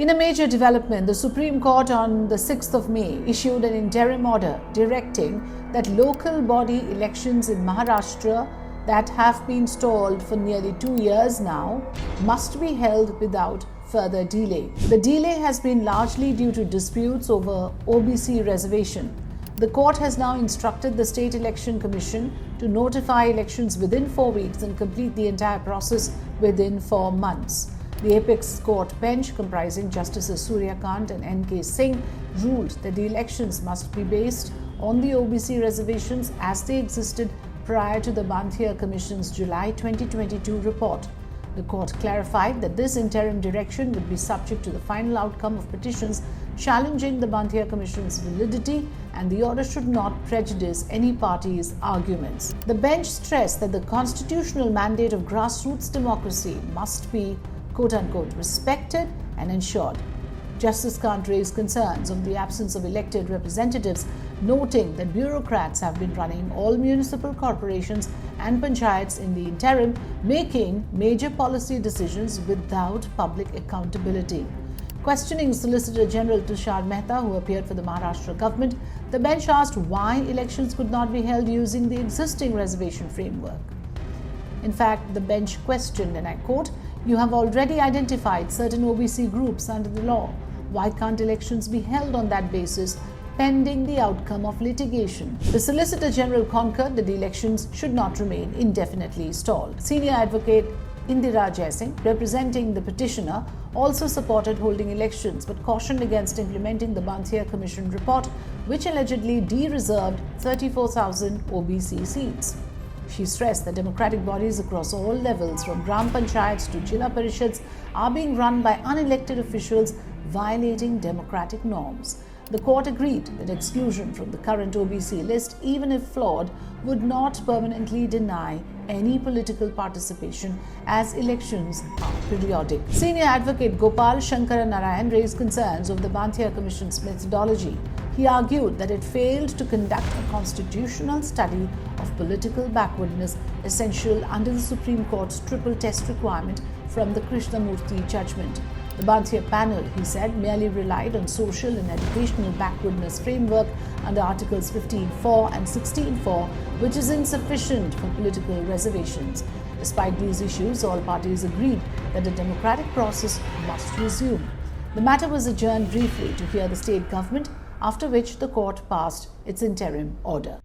In a major development, the Supreme Court on the 6th of May issued an interim order directing that local body elections in Maharashtra that have been stalled for nearly 2 years now must be held without further delay. The delay has been largely due to disputes over OBC reservation. The court has now instructed the State Election Commission to notify elections within 4 weeks and complete the entire process within 4 months. The Apex Court bench, comprising Justices Surya Kant and N.K. Singh, ruled that the elections must be based on the OBC reservations as they existed prior to the Banthia Commission's July 2022 report. The court clarified that this interim direction would be subject to the final outcome of petitions challenging the Banthia Commission's validity, and the order should not prejudice any party's arguments. The bench stressed that the constitutional mandate of grassroots democracy must be quote-unquote respected and ensured. Justice Kant raised concerns of the absence of elected representatives, noting that bureaucrats have been running all municipal corporations and panchayats in the interim, making major policy decisions without public accountability. Questioning Solicitor General Tushar Mehta, who appeared for the Maharashtra government, the bench asked why elections could not be held using the existing reservation framework. In fact, the bench questioned, and I quote, "You have already identified certain OBC groups under the law. Why can't elections be held on that basis pending the outcome of litigation?" The Solicitor General concurred that the elections should not remain indefinitely stalled. Senior advocate Indira Jaising, representing the petitioner, also supported holding elections but cautioned against implementing the Banthia Commission report, which allegedly de-reserved 34,000 OBC seats. She stressed that democratic bodies across all levels, from Gram Panchayats to Jilla Parishads, are being run by unelected officials violating democratic norms. The court agreed that exclusion from the current OBC list, even if flawed, would not permanently deny any political participation, as elections are periodic. Senior advocate Gopal Shankara Narayan raised concerns of the Banthia Commission's methodology. He argued that it failed to conduct a constitutional study of political backwardness essential under the Supreme Court's triple test requirement from the Krishnamurthy judgment. The Banthia panel, he said, merely relied on social and educational backwardness framework under Articles 15(4) and 16(4), which is insufficient for political reservations. Despite these issues, all parties agreed that the democratic process must resume. The matter was adjourned briefly to hear the state government, after which the court passed its interim order.